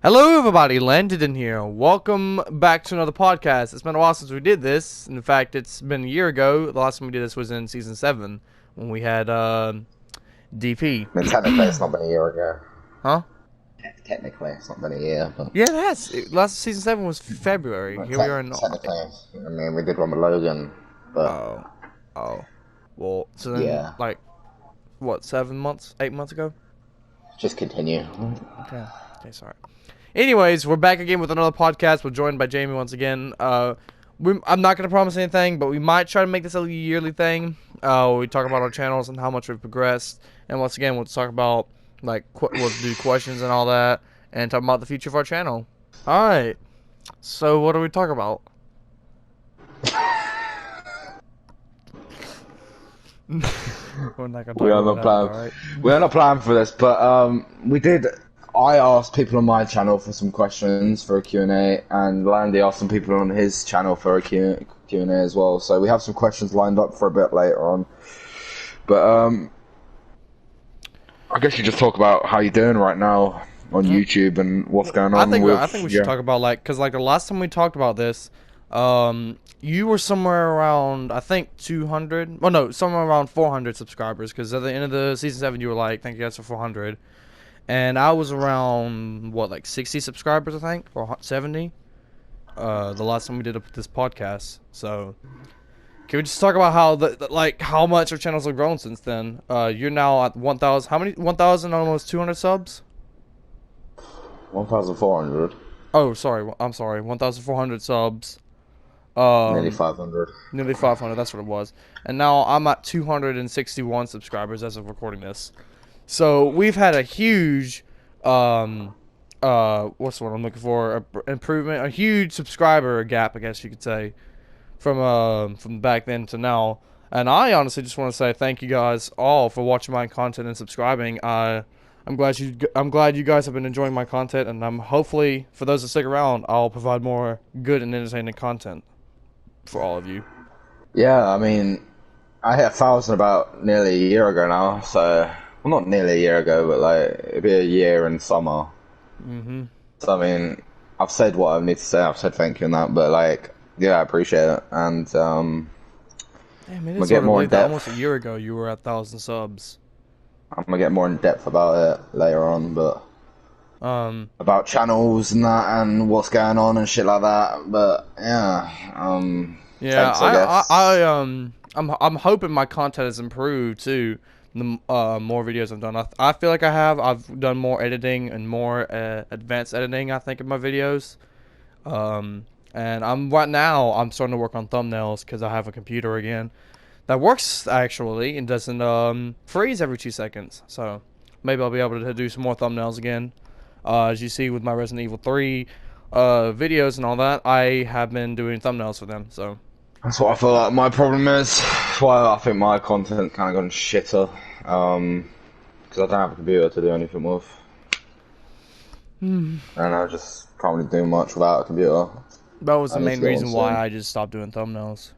Hello everybody, Landed in here. Welcome back to another podcast. It's been a while since we did this. In fact, it's been a year ago. The last time we did this was in season 7 when we had DP. I mean, technically, it's not been a year ago. Huh? Technically, it's not been a year, but Yeah, it has. Last season 7 was February. but Here we are in technically, I mean, we did one with Logan, but oh. Well, so then yeah, like what, 7 months, 8 months ago? just continue. Okay, sorry. Anyways, we're back again with another podcast. We're joined by Jamie once again. I'm not going to promise anything, but we might try to make this a yearly thing. We talk about our channels and how much we've progressed. And once again, we'll talk about, like, we'll do questions and all that. And talk about the future of our channel. Alright. So, what do we talk about? We're not gonna talk We are about not plan. that, alright? We are not planning for this, but we did. I asked people on my channel for some questions for a Q&A, and Landy asked some people on his channel for a Q&A as well. So we have some questions lined up for a bit later on. But I guess you just talk about how you're doing right now on YouTube and what's going on. I think we should talk about, like, because like the last time we talked about this, you were somewhere around, I think, 200. Well, no, somewhere around 400 subscribers. Because at the end of the season 7, you were like, "Thank you guys for 400," and I was around what, like 60 subscribers, I think, or 70. The last time we did this podcast. So, can we just talk about how like how much our channels have grown since then? You're now at 1,000. How many? 1,000, almost 200 subs. 1,400. Oh, sorry. I'm sorry. 1,400 subs. Nearly 500. Nearly 500. That's what it was. And now I'm at 261 subscribers as of recording this. So we've had a huge, what's the word I'm looking for? Improvement, a huge subscriber gap, I guess you could say, from back then to now. And I honestly just want to say thank you guys all for watching my content and subscribing. I'm glad you guys have been enjoying my content, and I'm hopefully, for those that stick around, I'll provide more good and entertaining content for all of you. Yeah, I mean, I hit 1,000 about nearly a year ago now, so, well, not nearly a year ago, but like, it'd be a year in summer. So, I mean, I've said what I need to say, I've said thank you and that, but like, yeah, I appreciate it, and, Damn, it we'll is get hard to more in believe that depth. almost a year ago you were at 1,000 subs. I'm gonna get more in depth about it later on, but about channels and that, and what's going on and shit like that, but yeah, Yeah, thanks, I guess. I'm hoping my content has improved too. The more videos I've done, I feel like I have. I've done more editing and more advanced editing, I think, in my videos. And I'm starting to work on thumbnails because I have a computer again that works actually and doesn't freeze every 2 seconds. So maybe I'll be able to do some more thumbnails again. As you see with my Resident Evil 3 videos and all that, I have been doing thumbnails for them. So. That's what I feel like my problem is. That's why I think my content kind of gone shitter. Because I don't have a computer to do anything with. And I just can't really do much without a computer. That was I the need to main get one reason why soon. I just stopped doing thumbnails.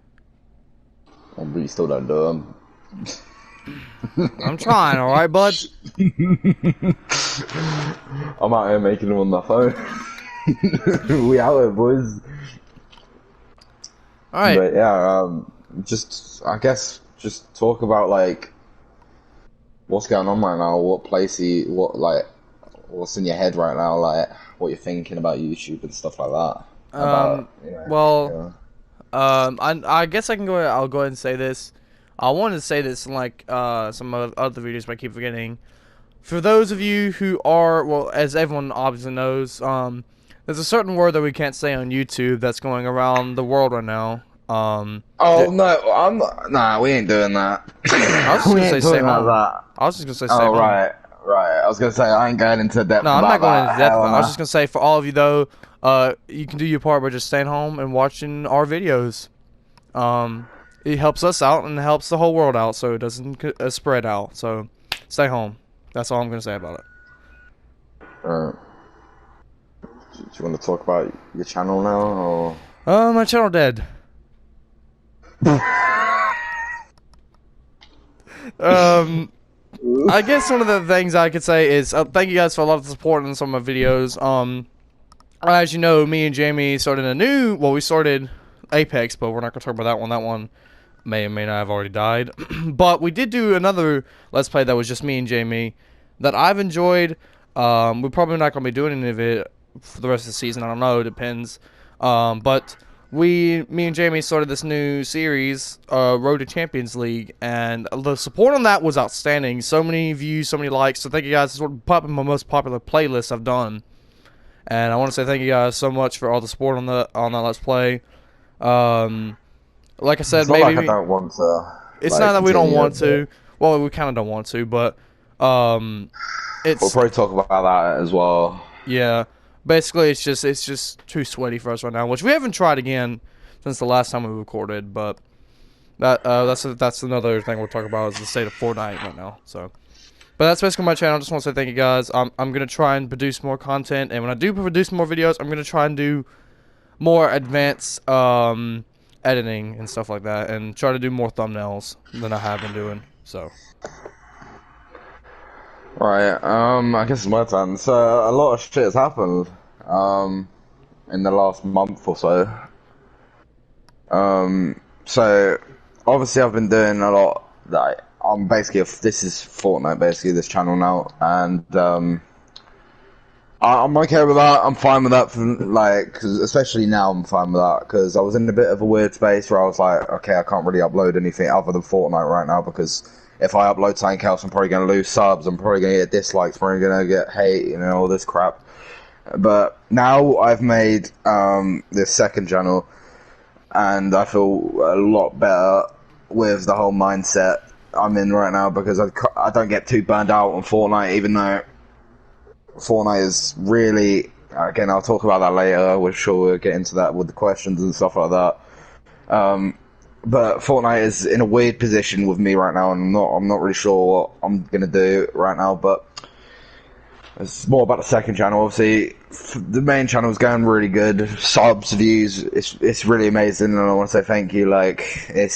But you still don't do them. I'm trying, alright, bud? I'm out here making them on my phone. We out here, boys. Alright. But yeah, just, I guess, just talk about, like, what's going on right now, what's in your head right now, like, what you're thinking about YouTube and stuff like that. Well, I guess I'll go ahead and say this. I wanted to say this in, like, some other videos, but I keep forgetting. For those of you who are, well, as everyone obviously knows, there's a certain word that we can't say on YouTube that's going around the world right now. Oh no, nah, we ain't doing that. I was just We gonna say ain't stay doing home. that. I was just gonna say stay Oh home. right. I was gonna say I ain't going into depth No, I'm not about going that. into depth Hell about it. I was no. just gonna say for all of you though, you can do your part by just staying home and watching our videos. It helps us out and it helps the whole world out, so it doesn't spread out. So, stay home. That's all I'm gonna say about it. Do you want to talk about your channel now, or? My channel dead. Um, I guess one of the things I could say is thank you guys for a lot of support on some of my videos. As you know, me and Jamie started we started Apex, but we're not going to talk about that one. That one may or may not have already died. But we did do another Let's Play that was just me and Jamie that I've enjoyed. We're probably not going to be doing any of it for the rest of the season. I don't know. It depends. But me and Jamie started this new series, Road to Champions League, and the support on that was outstanding. So many views, so many likes. So thank you guys. It's probably my most popular playlist I've done. And I want to say thank you guys so much for all the support on that Let's Play. Like I said, It's not maybe like I don't want to. it's like, not that we don't want continue, to. Well, we kind of don't want to, but We'll it's probably talk about that as well. yeah. Basically, it's just too sweaty for us right now, which we haven't tried again since the last time we recorded. But that's another thing we'll talk about is the state of Fortnite right now. So. But that's basically my channel. I just want to say thank you guys. I'm going to try and produce more content. And when I do produce more videos, I'm going to try and do more advanced editing and stuff like that. And try to do more thumbnails than I have been doing. So. Right, I guess it's my turn. So, a lot of shit has happened, in the last month or so. So, obviously I've been doing a lot, like, I'm basically, this is Fortnite, basically, this channel now, and, I'm okay with that, I'm fine with that, cause especially now I'm fine with that, because I was in a bit of a weird space where I was like, okay, I can't really upload anything other than Fortnite right now, because if I upload something else, I'm probably going to lose subs, I'm probably going to get dislikes, probably going to get hate, you know, all this crap. But now I've made this second channel, and I feel a lot better with the whole mindset I'm in right now, because I don't get too burned out on Fortnite, even though Fortnite is really, again, I'll talk about that later, we're sure we'll get into that with the questions and stuff like that. But Fortnite is in a weird position with me right now, and I'm not really sure what I'm gonna do right now. But it's more about the second channel. Obviously, the main channel is going really good. Subs, views, it's really amazing, and I want to say thank you. Like it's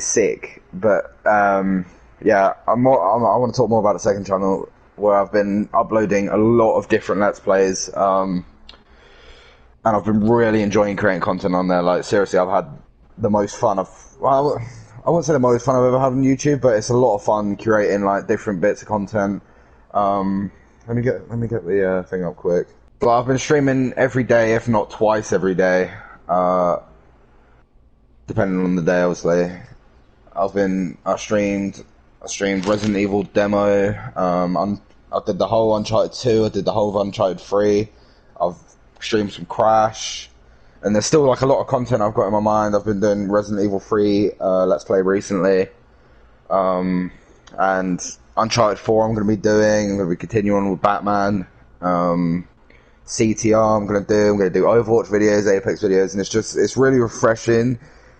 sick. But yeah, I want to talk more about the second channel, where I've been uploading a lot of different Let's Plays, and I've been really enjoying creating content on there. Like seriously, I've had the most fun I wouldn't say the most fun I've ever had on YouTube, but it's a lot of fun curating like different bits of content. Let me get the thing up quick. But I've been streaming every day, if not twice every day, depending on the day, obviously. I streamed Resident Evil demo. I did the whole Uncharted 2. I did the whole Uncharted 3. I've streamed some Crash. And there's still like a lot of content I've got in my mind. I've been doing Resident Evil 3 Let's Play recently. And Uncharted 4 I'm going to be doing. I'm going to be continuing with Batman. CTR I'm going to do Overwatch videos, Apex videos. And it's really refreshing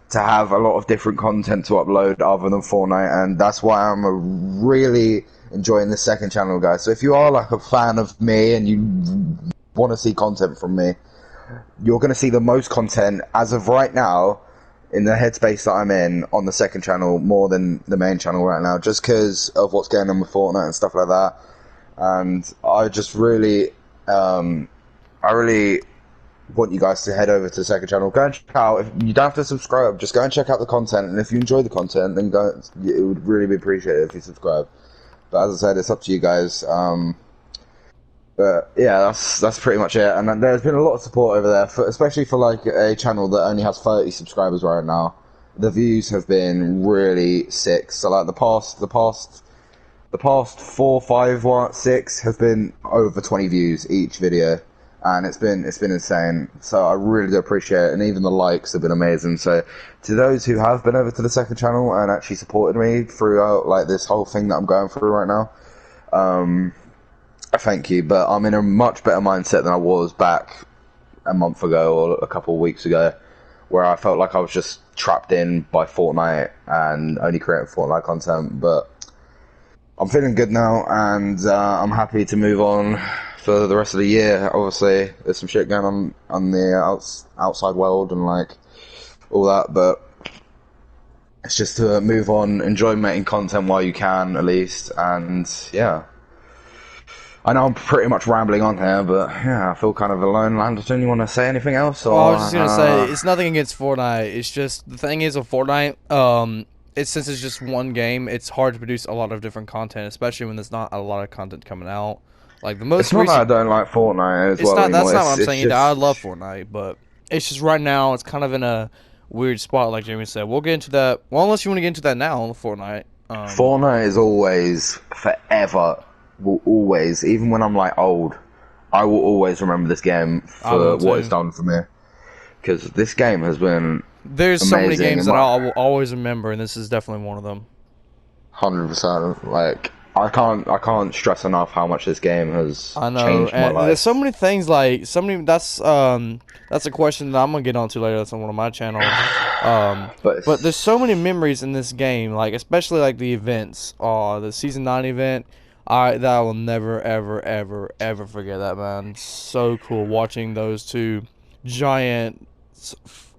to have a lot of different content to upload other than Fortnite. And that's why I'm really enjoying the second channel, guys. So if you are like a fan of me and you want to see content from me, you're going to see the most content as of right now in the headspace that I'm in on the second channel more than the main channel right now, just because of what's going on with Fortnite and stuff like that. And I just really, I really want you guys to head over to the second channel. Go and check out. If you don't have to subscribe, just go and check out the content. And if you enjoy the content, then it would really be appreciated if you subscribe. But as I said, it's up to you guys. But yeah, that's pretty much it. And there's been a lot of support over there, especially for like a channel that only has 30 subscribers right now. The views have been really sick. So like the past 4, 5, 6 have been over 20 views each video, and it's been insane. So I really do appreciate it, and even the likes have been amazing. So to those who have been over to the second channel and actually supported me throughout like this whole thing that I'm going through right now, thank you, but I'm in a much better mindset than I was back a month ago or a couple of weeks ago, where I felt like I was just trapped in by Fortnite and only creating Fortnite content. But I'm feeling good now, and I'm happy to move on for the rest of the year. Obviously, there's some shit going on the outside world and like all that, but it's just to move on, enjoy making content while you can, at least, and yeah. I know I'm pretty much rambling on here, but yeah, I feel kind of alone. Anderson, you want to say anything else? Or, Well, I was just gonna say it's nothing against Fortnite. It's just the thing is with Fortnite, it's since it's just one game, it's hard to produce a lot of different content, especially when there's not a lot of content coming out. Like the most it's not recent, that I don't like Fortnite as it's well not. anymore. That's not what I'm saying either. I Just, love Fortnite, but it's just right now it's kind of in a weird spot, like Jamie said. We'll get into that. Well, unless you want to get into that now on Fortnite. Fortnite is always, forever, will always, even when I'm like old, I will always remember this game for what it's done for me. Because this game has been There's so many amazing games and that I will always remember, and this is definitely one of them. 100%. Like I can't stress enough how much this game has I know, changed my and life. there's so many things like so many. That's a question that I'm gonna get onto later. That's on one of my channels. But there's so many memories in this game, like especially like the events. The season 9 event. That I will never ever ever ever forget that, man. So cool watching those two giants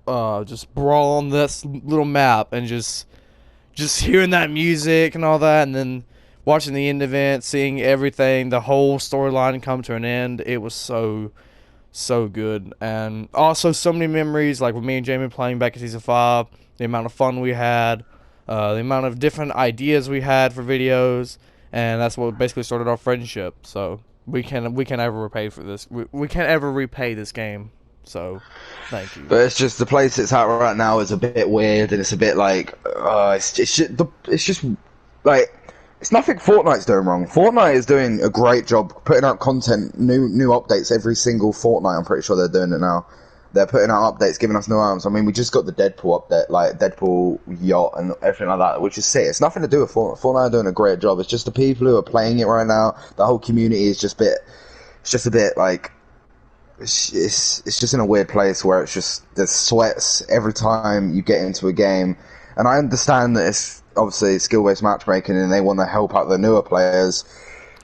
just brawl on this little map and just hearing that music and all that, and then watching the end event, seeing everything, the whole storyline come to an end. It was so good. And also so many memories, like with me and Jamie playing back in season 5, the amount of fun we had, the amount of different ideas we had for videos, and that's what basically started our friendship. So we can ever repay for this. We can't ever repay this game. So thank you. But it's just the place it's at right now is a bit weird, and it's a bit like it's just like it's nothing Fortnite's doing wrong. Fortnite is doing a great job putting out content, new updates every single fortnight. I'm pretty sure they're doing it now. They're putting out updates, giving us new arms. I mean, we just got the Deadpool update, like Deadpool yacht and everything like that, which is sick. It's nothing to do with Fortnite. Fortnite are doing a great job. It's just the people who are playing it right now. The whole community is just a bit like. It's just in a weird place where it's just there's sweats every time you get into a game, and I understand that it's obviously skill-based matchmaking and they want to help out the newer players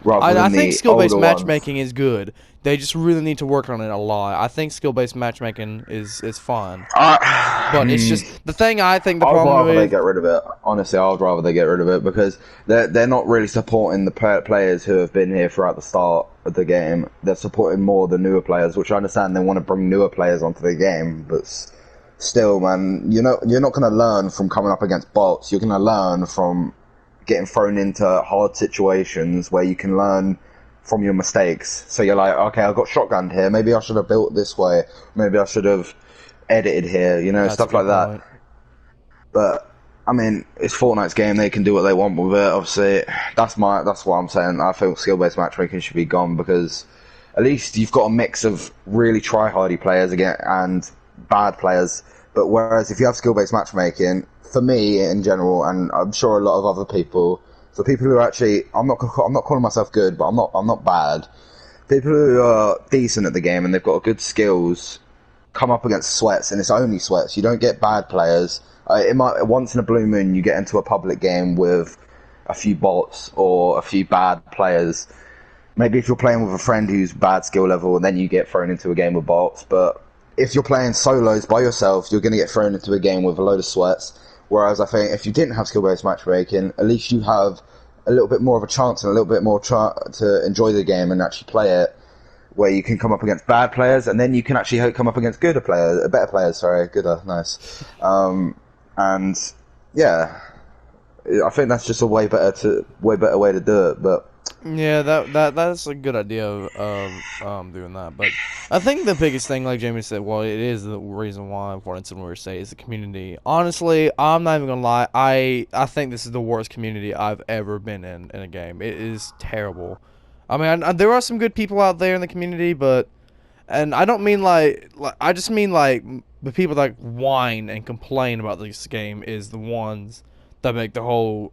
rather than I think the skill-based older matchmaking ones. is good. They just really need to work on it a lot. I think skill-based matchmaking is fun, but it's just the thing. I think the I'd problem rather they with get rid of it. Honestly, I'd rather they get rid of it because they're not really supporting the players who have been here throughout the start of the game. They're supporting more the newer players, which I understand they want to bring newer players onto the game, but still, man, you're not going to learn from coming up against bots. You're going to learn from getting thrown into hard situations where you can learn from your mistakes. So you're like, okay, I got shotgunned here. Maybe I should have built this way. Maybe I should have edited here. that's Stuff like that. But I mean, it's Fortnite's game. They can do what they want with it. Obviously, that's what I'm saying. I feel skill-based matchmaking should be gone because at least you've got a mix of really try-hardy players again and bad players. But whereas if you have skill-based matchmaking, for me in general, and I'm sure a lot of other people, so people who are actually, I'm not calling myself good, but I'm not bad. People who are decent at the game and they've got good skills come up against sweats, and it's only sweats. You don't get bad players. It might once in a blue moon you get into a public game with a few bots or a few bad players. Maybe if you're playing with a friend who's bad skill level, and then you get thrown into a game with bots. But if you're playing solos by yourself, you're going to get thrown into a game with a load of sweats. Whereas I think if you didn't have skill-based matchmaking, at least you have a little bit more of a chance and a little bit more to enjoy the game and actually play it, where you can come up against bad players and then you can actually come up against better players. Sorry, gooder, nice. And yeah, I think that's just a way better way to do it. But yeah, that's a good idea of doing that. But I think the biggest thing, like Jamie said, well, it is the reason why Fortnite's and we say is the community. Honestly, I'm not even gonna lie. I think this is the worst community I've ever been in a game. It is terrible. I mean, there are some good people out there in the community, but and I don't mean like I just mean like the people that whine and complain about this game is the ones that make the whole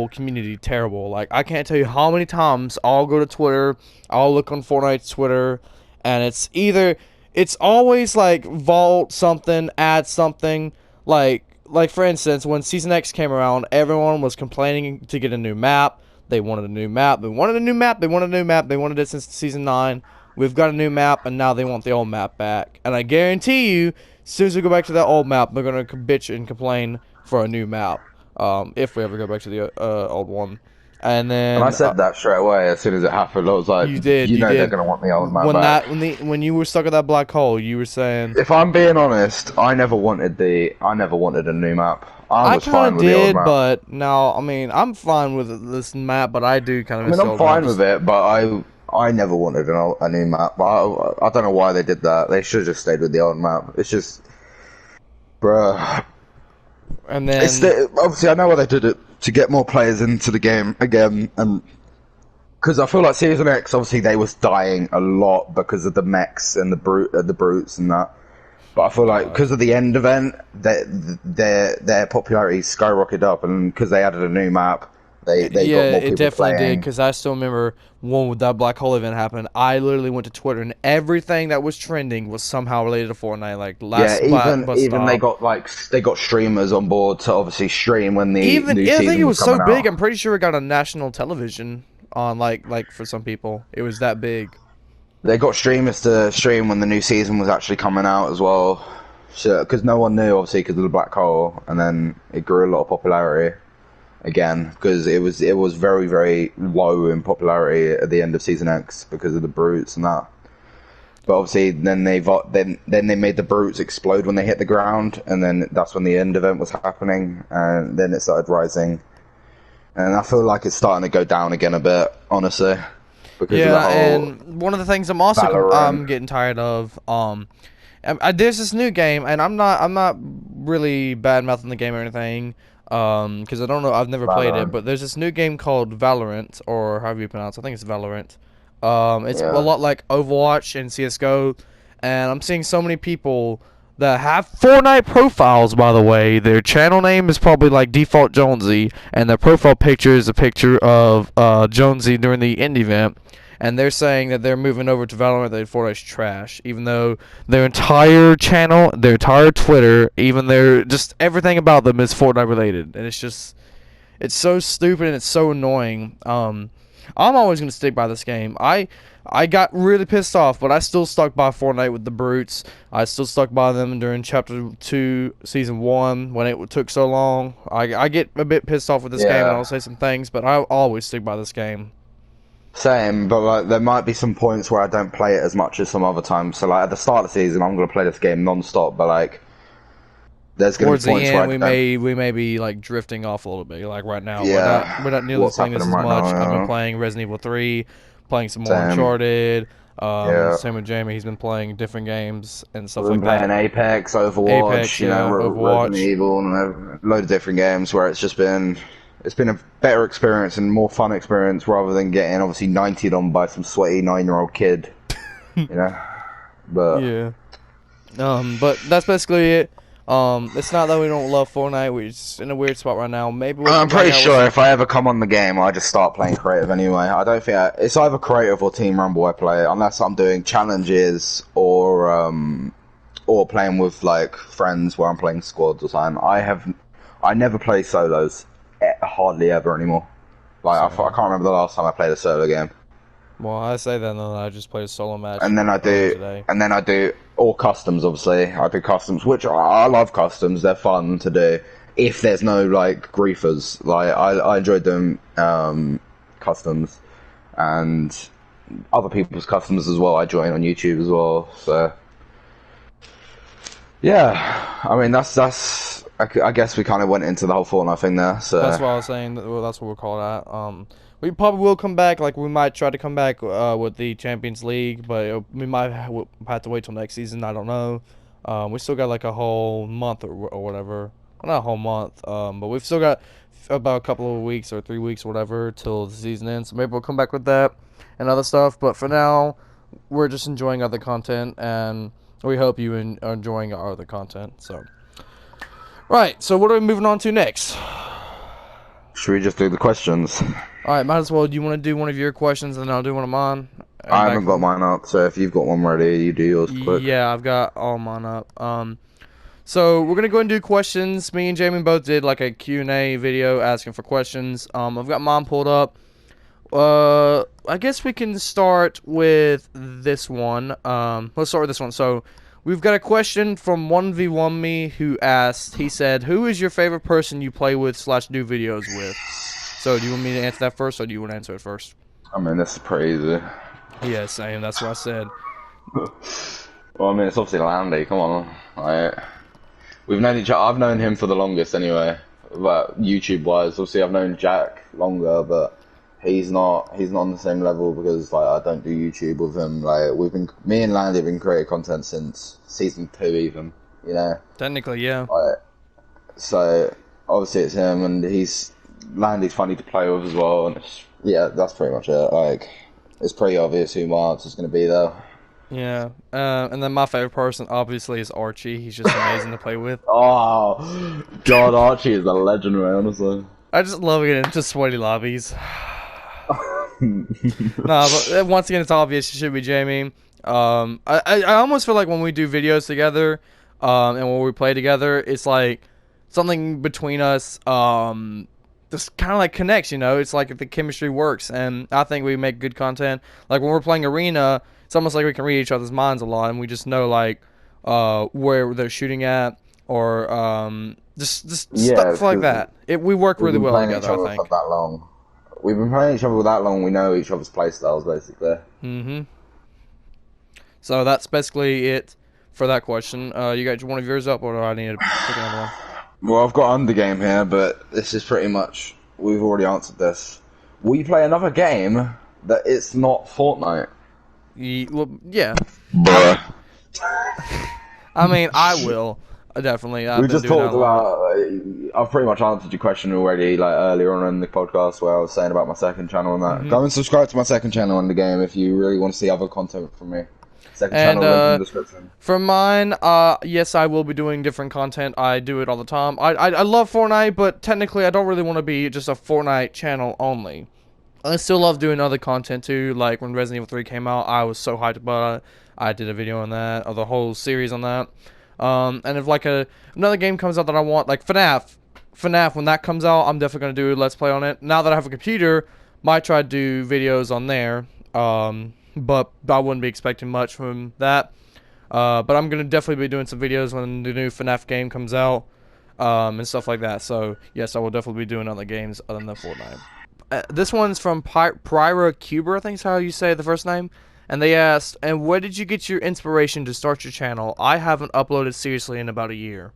community terrible. Like, I can't tell you how many times I'll go to Twitter, I'll look on Fortnite's Twitter, and it's always like vault something, add something. Like for instance, when Season X came around, everyone was complaining to get a new map. They wanted a new map. They wanted a new map. They wanted a new map. They wanted it since Season 9. we've got a new map, and now they want the old map back. And I guarantee you, as soon as we go back to that old map, they're gonna bitch and complain for a new map. If we ever go back to the old one. And then And I said that straight away as soon as it happened. I was like, you did. you You know did. they're gonna want the old map back. When you were stuck at that black hole, you were saying. If I'm being honest, I never wanted a new map. I was I fine kind of with the old did, map. but now, I mean, I'm fine with this map, but I do kind of I miss mean, the I'm old fine maps. with it, but I never wanted a new map. But I don't know why they did that. They should have just stayed with the old map. It's just, bruh. And then Obviously, I know why they did it to get more players into the game again, and because I feel like Season X, obviously, they was dying a lot because of the mechs and the brutes and that. But I feel like because of the end event, their popularity skyrocketed up, and because they added a new map, they got more people it definitely did, playing. because I still remember when with that black hole event happened, I literally went to Twitter and everything that was trending was somehow related to Fortnite. Like last Even they got streamers on board to obviously stream when the new I think season it was so coming big. out. I'm pretty sure it got on national television on like for some people, it was that big. They got streamers to stream when the new season was actually coming out as well, because no one knew, obviously, because of the black hole, and then it grew a lot of popularity again because it was very, very low in popularity at the end of Season X because of the brutes and that. But obviously, then they made the brutes explode when they hit the ground, and then that's when the end event was happening, and then it started rising. And I feel like it's starting to go down again a bit, honestly. Because of the whole and one of the things I'm also Valorant. getting tired of, there's this new game, and I'm not really bad mouthing the game or anything, because I don't know, I've never played it, Valorant. but there's this new game called Valorant, or however you pronounce it, I think it's Valorant. It's a Yeah. lot like Overwatch and CS:GO, and I'm seeing so many people that have Fortnite profiles, by the way. Their channel name is probably like Default Jonesy, and their profile picture is a picture of Jonesy during the indie event. And they're saying that they're moving over to Valorant, that Fortnite's trash, even though their entire channel, their entire Twitter, even their just everything about them is Fortnite related, and it's so stupid and it's so annoying. I'm always gonna stick by this game. I got really pissed off, but I still stuck by Fortnite with the brutes. I still stuck by them during Chapter 2, Season 1, when it took so long. I get a bit pissed off with this game, and I'll say some things, but I always stick by this game. Same, but like there might be some points where I don't play it as much as some other times. So like at the start of the season, I'm gonna play this game non-stop, but like there's gonna Towards be the points where end, we may be like drifting off a little bit. Like right now, Yeah. we're not nearly What's playing this as happening right much. now, I've been yeah. playing Resident Evil 3, playing some more Same. Uncharted. Yeah. Same with Jamie. He's been playing different games and stuff We've been like playing that. Apex, Overwatch, Apex, you know, yeah, Overwatch. Resident Evil, and a load of different games where it's been a better experience and more fun experience rather than getting obviously 90'd on by some sweaty 9-year-old kid, you know. But Yeah. But that's basically it. It's not that we don't love Fortnite. We're just in a weird spot right now. Maybe we'll I'm come back pretty out sure with if I ever come on the game, I just start playing creative anyway. I don't think it's either creative or Team Rumble I play, unless I'm doing challenges or playing with like friends where I'm playing squads or something. I never play solos, hardly ever anymore. Like I can't remember the last time I played a solo game. Well, I say that, and then I just played a solo match. And then I do all customs. Obviously, I do customs, which I love customs. They're fun to do if there's no like griefers. Like I enjoy doing customs and other people's customs as well. I join on YouTube as well. So yeah, I mean that's. I guess we kind of went into the whole Fortnite thing there. So That's what I was saying. Well, that's what we'll call that. We probably will come back. Like we might try to come back with the Champions League, but we might have to wait till next season. I don't know. We still got like a whole month or whatever. Well, not a whole month. But we've still got about a couple of weeks or 3 weeks or whatever till the season ends. So maybe we'll come back with that and other stuff. But for now, we're just enjoying other content, and we hope you are enjoying our other content. So. Right, so what are we moving on to next? should we just do the questions? Alright, might as well. Do you want to do one of your questions and then I'll do one of mine? I haven't got mine up, so if you've got one ready, you do yours quick. Yeah, I've got all mine up. So we're gonna go and do questions. Me and Jamie both did like a Q&A video asking for questions. I've got mine pulled up. I guess we can start with this one. Let's start with this one. So, we've got a question from 1v1 me who asked. He said, "Who is your favorite person you play with / do videos with?" So, do you want me to answer that first, or do you want to answer it first? I mean, this is crazy. Yeah, same. That's what I said. Well, I mean, it's obviously Landy. Come on, like, we've known each other. I've known him for the longest, anyway. But YouTube-wise, obviously, I've known Jack longer, but he's not on the same level because like I don't do YouTube with him. Like me and Landy have been creating content since season 2, even. You know. Technically, yeah. Like, so obviously it's him, and Landy's funny to play with as well. And yeah, that's pretty much it. Like, it's pretty obvious who my answer's going to be, though. Yeah. And then my favorite person, obviously, is Archie. He's just amazing to play with. Oh, God, Archie is a legend, man, honestly. I just love getting into sweaty lobbies. Nah, but once again, it's obvious it should be Jamie. I almost feel like when we do videos together, and when we play together, it's like something between us, just kind of like connects, you know? It's like if the chemistry works, and I think we make good content. Like when we're playing Arena, it's almost like we can read each other's minds a lot, and we just know like where they're shooting at, or just stuff like that. We work really well together, I think. For that long. We've been playing each other for that long. We know each other's playstyles, basically. So that's basically it for that question. You got one of yours up, or do I need to pick another one? Well, I've got Undergame here, but this is pretty much... We've already answered this. Will you play another game that it's not Fortnite? Well, yeah. Bruh. I mean, I will. Definitely. We just talked about... I've pretty much answered your question already, like earlier on in the podcast where I was saying about my second channel and that. Go and subscribe to my second channel Undergame if you really want to see other content from me. Second channel, link in the description. For mine, yes, I will be doing different content. I do it all the time. I love Fortnite, but technically I don't really want to be just a Fortnite channel only. I still love doing other content too, like when Resident Evil 3 came out, I was so hyped about it. I did a video on that, or the whole series on that. And if like another game comes out that I want, like FNAF, when that comes out, I'm definitely going to do a Let's Play on it. Now that I have a computer, might try to do videos on there. But I wouldn't be expecting much from that. But I'm going to definitely be doing some videos when the new FNAF game comes out, and stuff like that. So, yes, I will definitely be doing other games other than Fortnite. This one's from Pyra Cuber, I think is how you say the first name. And they asked, "And where did you get your inspiration to start your channel? I haven't uploaded seriously in about a year."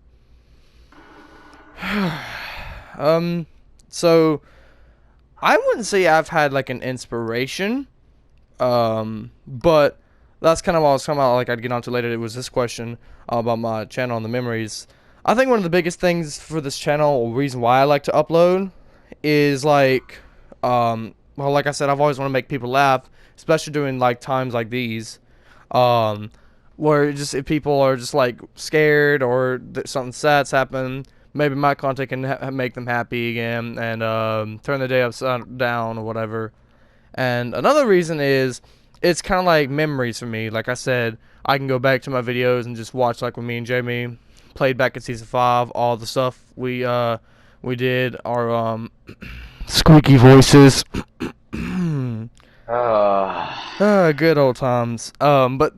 So, I wouldn't say I've had, like, an inspiration. But that's kind of what I was talking about, like I'd get onto later. It was this question about my channel and the memories. I think one of the biggest things for this channel, or reason why I like to upload, is like, well, like I said, I've always wanted to make people laugh, especially during like times like these, where just if people are just like scared or something sad's happened, maybe my content can make them happy again and turn the day upside down or whatever. And another reason is it's kind of like memories for me. Like I said, I can go back to my videos and just watch, like when me and Jamie played back in season 5, all the stuff we did, our squeaky voices. Good old times. But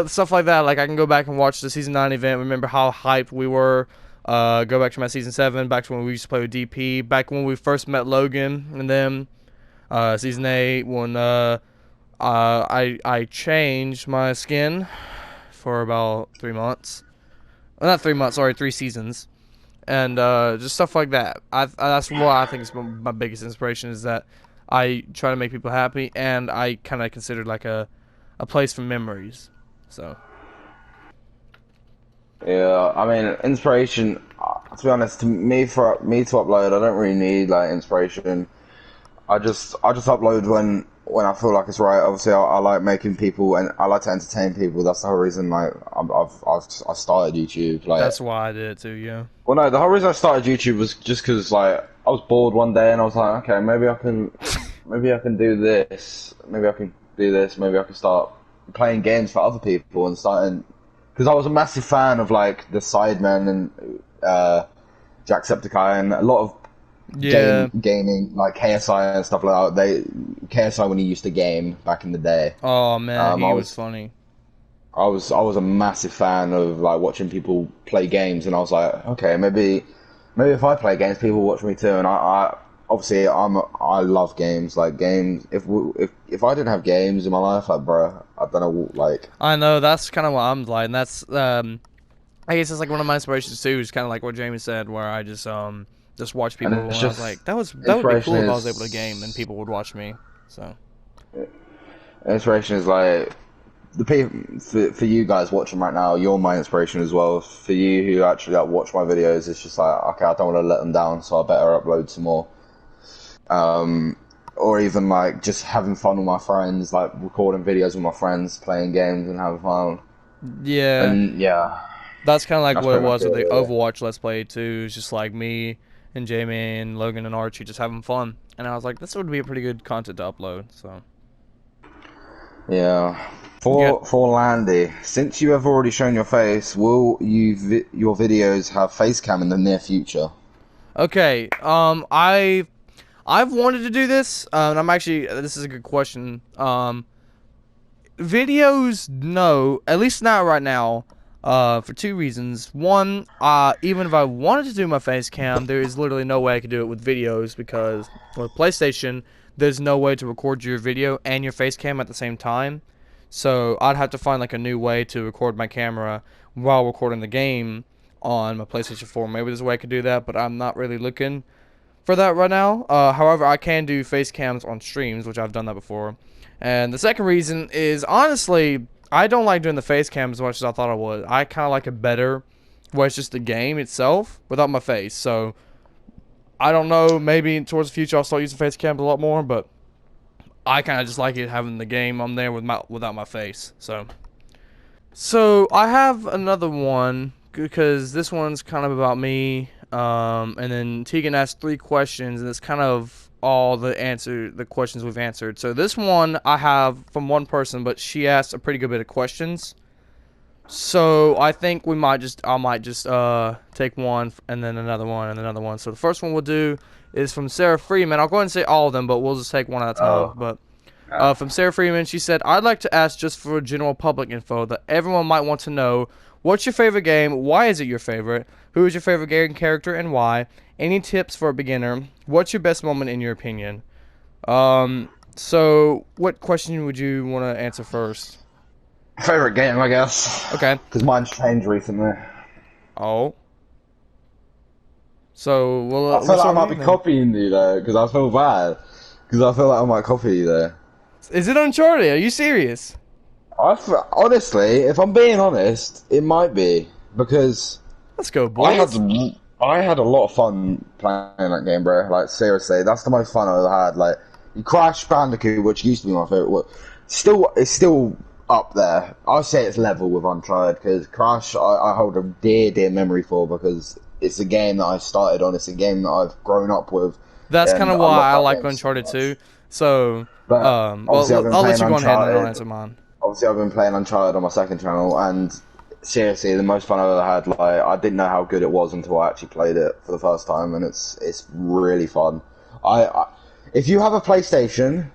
stuff like that, like I can go back and watch the season 9 event, remember how hyped we were. Go back to my season 7, back to when we used to play with DP, back when we first met Logan, and then season 8 when I changed my skin for about 3 months. Well, not 3 months, sorry, 3 seasons. And just stuff like that. That's what I think is my biggest inspiration, is that I try to make people happy, and I kind of consider like a place for memories. So. Yeah, I mean, inspiration, to be honest, to me to upload, I don't really need like inspiration. I just upload when I feel like it's right. Obviously, I like making people, and I like to entertain people. That's the whole reason like I started YouTube. Like, that's why I did it too. Yeah. Well, no, the whole reason I started YouTube was just because like I was bored one day, and I was like, okay, maybe I can do this. Maybe I can do this. Maybe I can start playing games for other people and starting. Because I was a massive fan of like the Sidemen and Jacksepticeye, and a lot of Yeah. gaming like KSI and stuff like that. KSI when he used to game back in the day. Oh man, Um, I he was was funny. I was a massive fan of like watching people play games, and I was like, okay, maybe if I play games, people watch me too. And I obviously I love games. Like games, if I didn't have games in my life, like bro, I don't know, like. I know that's kind of what I'm like, and that's I guess it's like one of my inspirations too. Is kind of like what Jamie said, where I just watch And people, and it's I was like, just that would be inspiration cool if I was able to game and is people would watch me. So inspiration is like the people for you guys watching right now. You're my inspiration as well. For you who actually like watch my videos, it's just like okay, I don't want to let them down, so I better upload some more. Or even like just having fun with my friends, like recording videos with my friends, playing games and having fun. yeah, And yeah, that's kind of like that's what it pretty much was it, with the really. Overwatch Let's Play too. It's just like me and Jamie and Logan and Archie just having fun, and I was like, this would be a pretty good content to upload. So Yeah. yeah. For Landy, since you have already shown your face, will your videos have face cam in the near future? Okay. I've wanted to do this. And I'm actually this is a good question. Videos, no, at least not right now. For two reasons. One, even if I wanted to do my face cam, there is literally no way I could do it with videos because with PlayStation, there's no way to record your video and your face cam at the same time. So I'd have to find like a new way to record my camera while recording the game on my PlayStation 4. Maybe there's a way I could do that, but I'm not really looking for that right now. However, I can do face cams on streams, which I've done that before. And the second reason is honestly, I don't like doing the face cam as much as I thought I would. I kind of like it better where it's just the game itself without my face. So I don't know. Maybe towards the future I'll start using face cams a lot more, but I kind of just like it having the game on there without my face. So I have another one because this one's kind of about me. And then Tegan asked 3 questions, and it's kind of all the questions we've answered. So this one I have from one person, but she asked a pretty good bit of questions. So I think I might just take one and then another one and another one. So the first one we'll do is from Sarah Freeman. I'll go ahead and say all of them, but we'll just take one at a time. Oh, But yeah. from Sarah Freeman, she said, I'd like to ask just for general public info that everyone might want to know. What's your favorite game? Why is it your favorite? Who is your favorite game character and why? Any tips for a beginner? What's your best moment in your opinion? So what question would you want to answer first? Favorite game, I guess, Okay. because mine's changed recently. Oh. So I we'll feel like I start with might you be then. copying you though, because I feel bad, because I feel like I might copy you there. Is it Uncharted? Are you serious? Honestly, if I'm being honest, it might be because Let's go, I had boys. I had a lot of fun playing that game, bro. Like seriously, that's the most fun I've ever had. Like Crash Bandicoot, which used to be my favorite, it's still up there. I say it's level with Uncharted because Crash I hold a dear memory for because it's a game that I started on. It's a game that I've grown up with, That's kind and of I love why I that like game so Uncharted much. 2. So, But obviously, I've been I'll let playing you go ahead and then I'll Uncharted. answer mine. Obviously, I've been playing Uncharted on my second channel, and seriously, the most fun I've ever had. Like, I didn't know how good it was until I actually played it for the first time, and it's really fun. If you have a PlayStation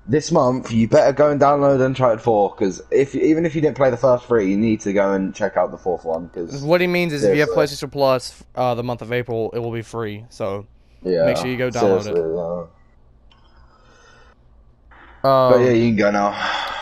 this month, you better go and download Uncharted 4 because even if you didn't play the first three, you need to go and check out the fourth one. Because What he means is if you have seriously, PlayStation Plus, the month of April, it will be free. So make sure yeah, you go download seriously. it. But yeah, Um, you can go now.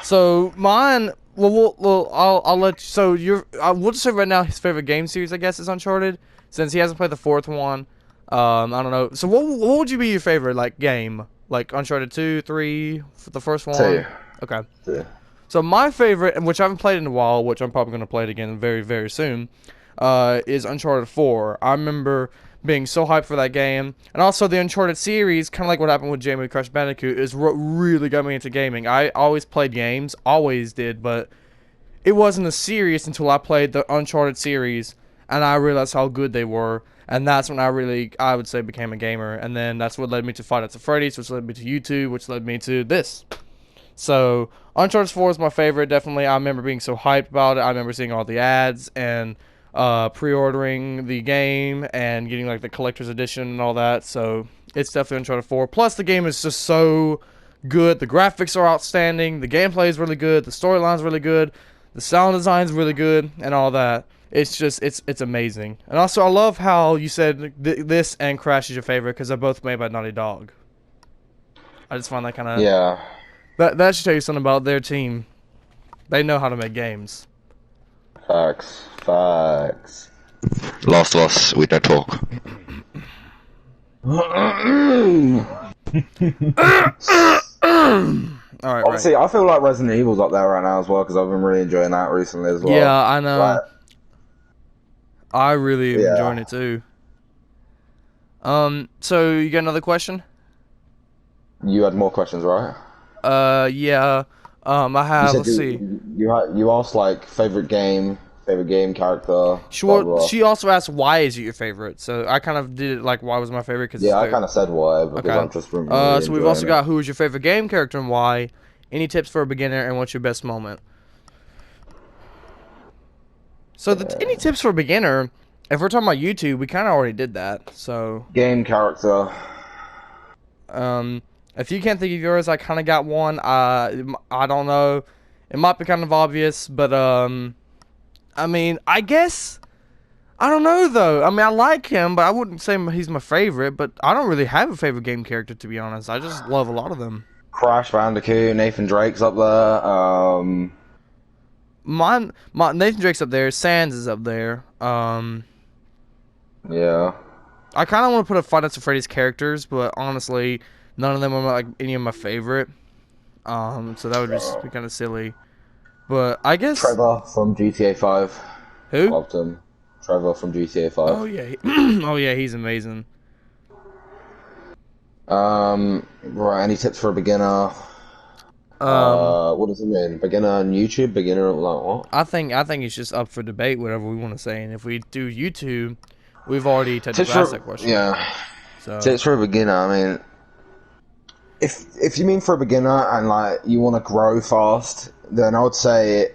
so mine. I'll let you, so you're. We'll just say right now his favorite game series, I guess, is Uncharted, since he hasn't played the fourth one. I don't know. So what would you be your favorite like game? Like Uncharted 2, 3, for the first Two, one? Okay. two. So my favorite, and which I haven't played in a while, which I'm probably going to play it again very, very soon, is Uncharted 4. I remember being so hyped for that game, and also the Uncharted series, kind of like what happened with Jamie with Crash Bandicoot, is what really got me into gaming. I always played games, always did, but it wasn't a series until I played the Uncharted series, and I realized how good they were. And that's when I would say, became a gamer. And then that's what led me to Five Nights at Freddy's, which led me to YouTube, which led me to this. So Uncharted 4 is my favorite. Definitely, I remember being so hyped about it. I remember seeing all the ads and pre-ordering the game and getting like the collector's edition and all that. So it's definitely Uncharted 4. Plus, the game is just so good. The graphics are outstanding. The gameplay is really good. The storyline's really good. The sound design's really good, and all that. It's just it's amazing. And also, I love how you said this and Crash is your favorite because they're both made by Naughty Dog. I just find that kind of that should tell you something about their team. They know how to make games. Facts. Last of Us, we don't talk. All right. Obviously, I feel like Resident Evil's up there right now as well because I've been really enjoying that recently as well. Yeah, I know. Like, I really am enjoying it too. So you got another question? You had more questions, right? Yeah. I have. Let's see. You asked like favorite game character. She also asked why is it your favorite. So I kind of did it like why was my favorite because I kind of said why because I'm just really so we've also got who is your favorite game character and why. Any tips for a beginner and what's your best moment? So any tips for a beginner? If we're talking about YouTube, we kind of already did that. So game character. If you can't think of yours, I kind of got one. I don't know. It might be kind of obvious, but I mean, I guess I don't know though. I mean, I like him, but I wouldn't say he's my favorite. But I don't really have a favorite game character to be honest. I just love a lot of them. Crash Bandicoot, Nathan Drake's up there. My Nathan Drake's up there. Sans is up there. Yeah. I kind of want to put a Five Nights at Freddy's characters, but honestly, none of them are like any of my favorite. So that would just be kind of silly. But I guess Trevor from GTA 5. Who? Loved him. Trevor from GTA 5. Oh yeah. Oh yeah, he's amazing. Right. Any tips for a beginner? What does it mean? Beginner on YouTube? Beginner like what? I think it's just up for debate, whatever we want to say. And if we do YouTube, we've already asked that question. Yeah. So Tips for a beginner. I mean, if you mean for a beginner and like you want to grow fast, then I would say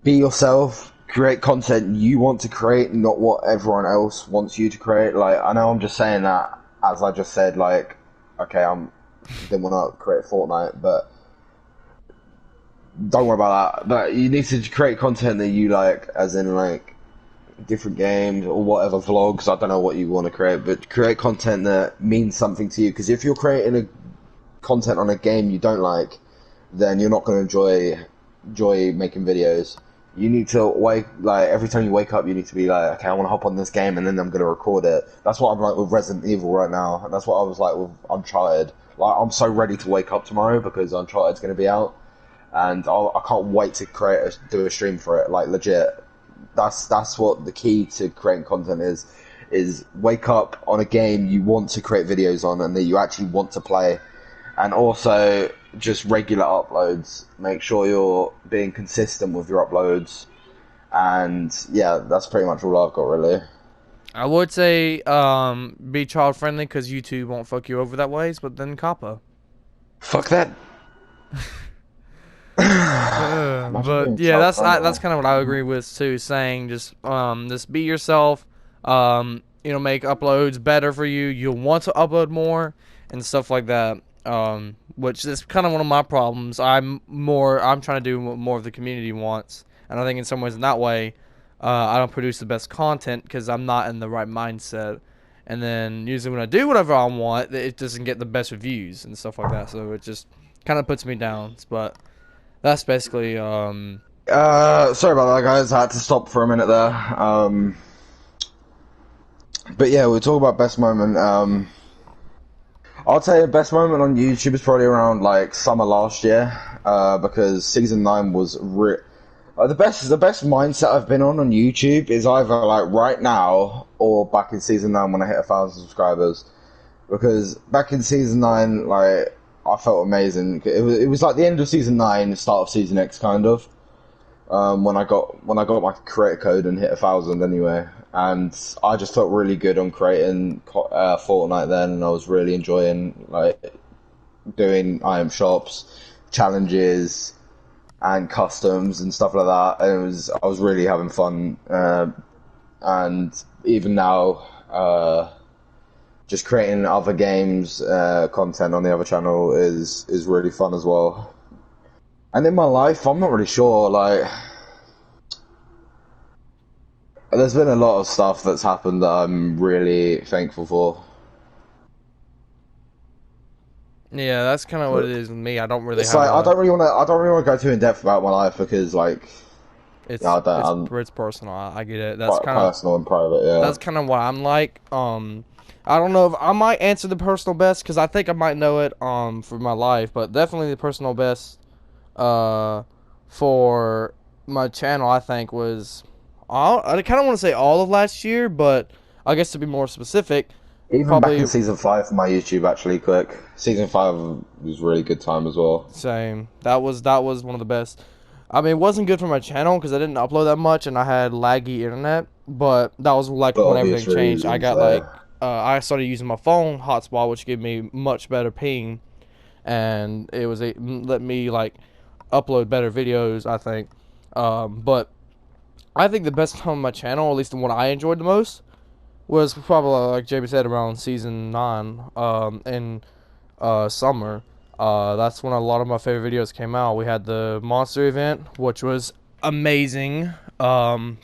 be yourself. Create content you want to create, not what everyone else wants you to create. Like I know I'm just saying that as I just said. Like, okay, didn't want to create Fortnite, but don't worry about that. But you need to create content that you like, as in like different games or whatever, vlogs. I don't know what you want to create, but create content that means something to you. Because if you're creating content on a game you don't like, then you're not going to enjoy making videos. You need to every time you wake up, you need to be like, okay, I want to hop on this game and then I'm going to record it. That's what I'm like with Resident Evil right now, and that's what I was like with Uncharted. Like, I'm so ready to wake up tomorrow because Uncharted's going to be out, and I can't wait to do a stream for it. Like, legit. That's what the key to creating content is wake up on a game you want to create videos on and that you actually want to play. And also just regular uploads. Make sure you're being consistent with your uploads. And yeah, that's pretty much all I've got really. I would say be child friendly because YouTube won't fuck you over that ways, but then Kappa. Fuck that. But yeah, that's kind of what I agree with too. Saying just be yourself. Make uploads better for you. You'll want to upload more and stuff like that. Which is kind of one of my problems. I'm trying to do what more of the community wants, and I think in some ways in that way, I don't produce the best content because I'm not in the right mindset. And then usually when I do whatever I want, it doesn't get the best reviews and stuff like that. So it just kind of puts me down. But that's basically sorry about that, guys. I had to stop for a minute there. But yeah, we'll talk about best moment. I'll tell you the best moment on YouTube is probably around like summer last year, because season 9 was the best mindset I've been on YouTube is either like right now or back in season 9 when I hit 1,000 subscribers, because back in season 9 like I felt amazing. It was like the end of season 9, start of season X kind of. When I got my creator code and hit 1,000 anyway, and I just felt really good on creating Fortnite then, and I was really enjoying like doing item shops, challenges, and customs and stuff like that. And I was really having fun, and even now, just creating other games content on the other channel is really fun as well. And in my life, I'm not really sure. Like, there's been a lot of stuff that's happened that I'm really thankful for. Yeah, that's kind of what it is with me. I don't really It's have like a. I don't really want to go too in depth about my life because like It's I don't, it's personal. I get it. I'm quite personal and private. Yeah. That's kind of what I'm like. I don't know if I might answer the personal best because I think I might know it for my life, but definitely the personal best for my channel I think was I kind of want to say all of last year, but I guess to be more specific, Even back probably in season 5 for my YouTube, actually, quick. Season 5 was really good time as well. same. That was one of the best. I mean, it wasn't good for my channel because I didn't upload that much and I had laggy internet. But that was like For when obvious everything changed. I reasons got there. I started using my phone hotspot, which gave me much better ping, and it was let me like upload better videos. I think, but I think the best time on my channel, at least the one I enjoyed the most, was probably like Jamie said around season 9, in summer. That's when a lot of my favorite videos came out. We had the monster event, which was amazing. I'm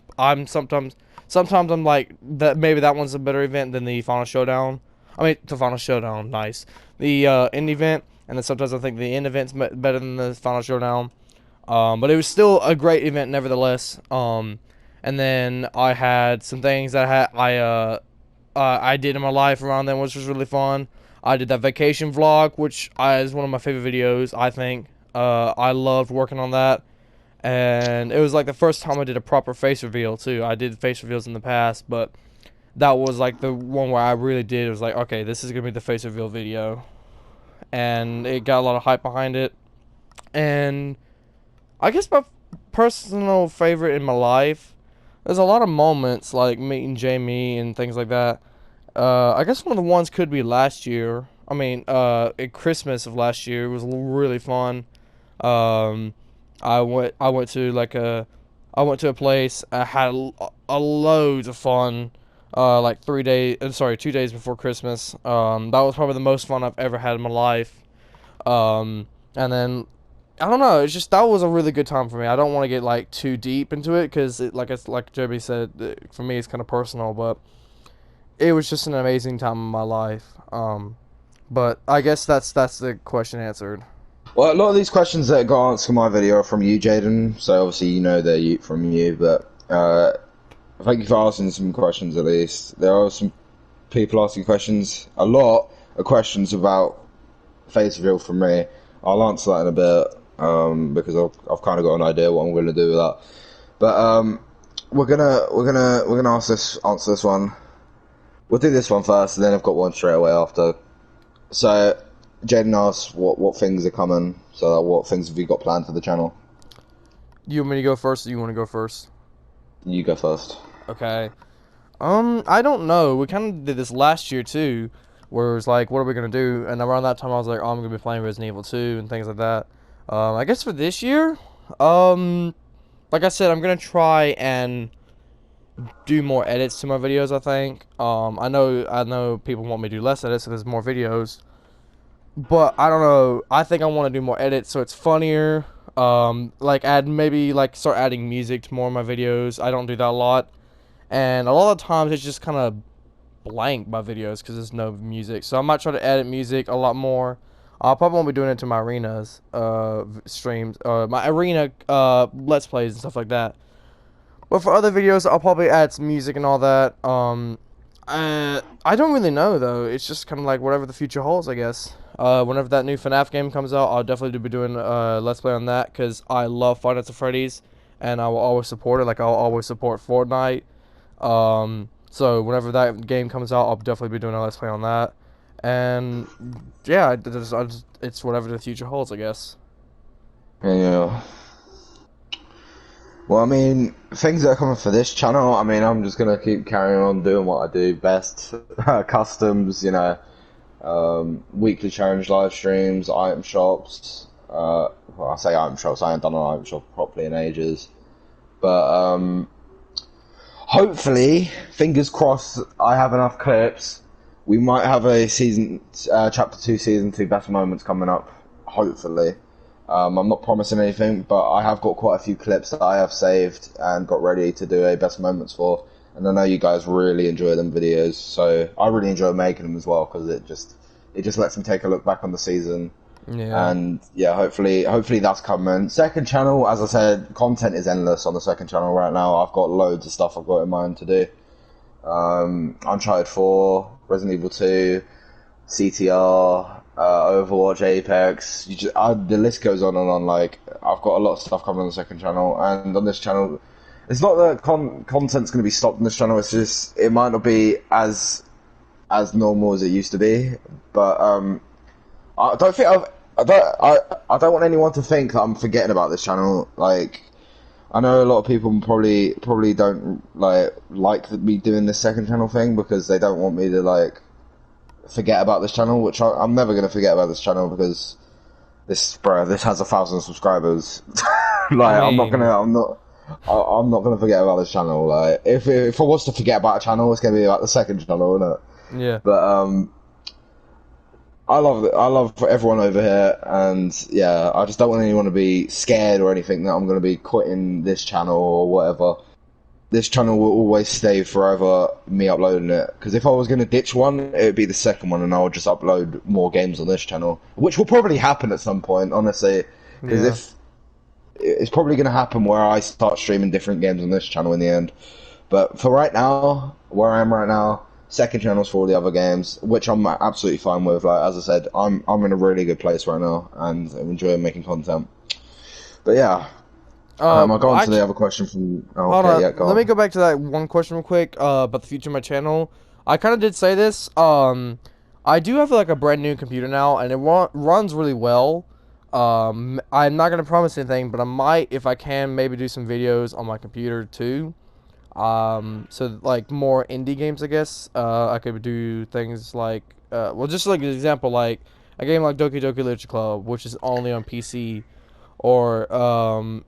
sometimes I'm like that. Maybe that one's a better event than the final showdown. I mean, the final showdown, nice. The end event, and then sometimes I think the end event's better than the final showdown. But it was still a great event, nevertheless. And then I had some things that I did in my life around then, which was really fun. I did that vacation vlog, which is one of my favorite videos, I think. I loved working on that. And it was like the first time I did a proper face reveal, too. I did face reveals in the past, but that was like the one where I really did. It was like, okay, this is going to be the face reveal video. And it got a lot of hype behind it. And I guess my personal favorite in my life, there's a lot of moments like meeting Jamie and things like that. I guess one of the ones could be last year. I mean, at Christmas of last year, it was really fun. Um, I went to a place. I had a loads of fun. Like 2 days before Christmas. That was probably the most fun I've ever had in my life. And then I don't know. It's just that was a really good time for me. I don't want to get like too deep into it because like Joby said, for me it's kind of personal, but it was just an amazing time in my life. But I guess that's the question answered. Well, a lot of these questions that got answered in my video are from you, Jaden. So obviously you know they're from you, but thank you for asking some questions at least. There are some people asking questions. A lot of questions about face reveal from me. I'll answer that in a bit because I've kind of got an idea what I'm going to do with that. But we're gonna answer this one. We'll do this one first, and then I've got one straight away after. So, Jaden asks what things are coming. So, what things have you got planned for the channel? You want me to go first, or you want to go first? You go first. Okay. I don't know. We kind of did this last year too, where it was like, what are we gonna do? And around that time, I was like, oh, I'm gonna be playing Resident Evil 2 and things like that. I guess for this year, like I said, I'm gonna try and do more edits to my videos. I think. I know people want me to do less edits, so there's more videos. But I don't know. I think I want to do more edits so it's funnier. Like start adding music to more of my videos. I don't do that a lot, and a lot of times it's just kind of blank my videos because there's no music. So I might try to edit music a lot more. I probably won't be doing it to my arenas streams, my arena let's plays and stuff like that. But for other videos, I'll probably add some music and all that. I don't really know though. It's just kind of like whatever the future holds, I guess. Whenever that new FNAF game comes out, I'll definitely be doing let's play on that because I love Five Nights at Freddy's, and I will always support it. Like I'll always support Fortnite. So whenever that game comes out, I'll definitely be doing a let's play on that. And yeah, it's whatever the future holds, I guess. Yeah. Well, I mean, things that are coming for this channel, I mean, I'm just going to keep carrying on doing what I do best. Customs, weekly challenge live streams, item shops. Well, I say item shops, I haven't done an item shop properly in ages. But hopefully, fingers crossed, I have enough clips we might have a chapter 2, season 2 best moments coming up, hopefully. I'm not promising anything, but I have got quite a few clips that I have saved and got ready to do a best moments for. And I know you guys really enjoy them videos, so I really enjoy making them as well, because it just lets me take a look back on the season. Yeah. And yeah, hopefully that's coming. Second channel, as I said, content is endless on the second channel right now. I've got loads of stuff I've got in mind to do. Uncharted 4, Resident Evil 2, CTR, Overwatch, Apex. The list goes on and on. Like, I've got a lot of stuff coming on the second channel, and on this channel, it's not that content's going to be stopped on this channel. It's just it might not be as normal as it used to be. But I don't think I don't want anyone to think that I'm forgetting about this channel. Like, I know a lot of people probably don't like me doing this second channel thing because they don't want me to forget about this channel, which I'm never gonna forget about this channel because this has 1,000 subscribers. I'm not gonna forget about this channel. Like, if I was to forget about a channel, it's gonna be about the second channel, isn't it? Yeah. But I love everyone over here, and yeah, I just don't want anyone to be scared or anything that I'm going to be quitting this channel or whatever. This channel will always stay forever, me uploading it, because if I was going to ditch one, it would be the second one, and I would just upload more games on this channel, which will probably happen at some point, honestly, because if it's probably going to happen where I start streaming different games on this channel in the end. But for right now, where I am right now, second channel's for all the other games, which I'm absolutely fine with. Like, as I said, I'm in a really good place right now, and I'm enjoying making content. But yeah, I'll go on to the other question from. Oh, hold okay, on. yeah, go Let on. me go back to that one question real quick. About the future of my channel. I kind of did say this. I do have a brand new computer now, and it runs really well. I'm not gonna promise anything, but I might, if I can, maybe do some videos on my computer too. So more indie games, I guess. I could do things like, just like an example, like a game like Doki Doki Literature Club, which is only on PC, or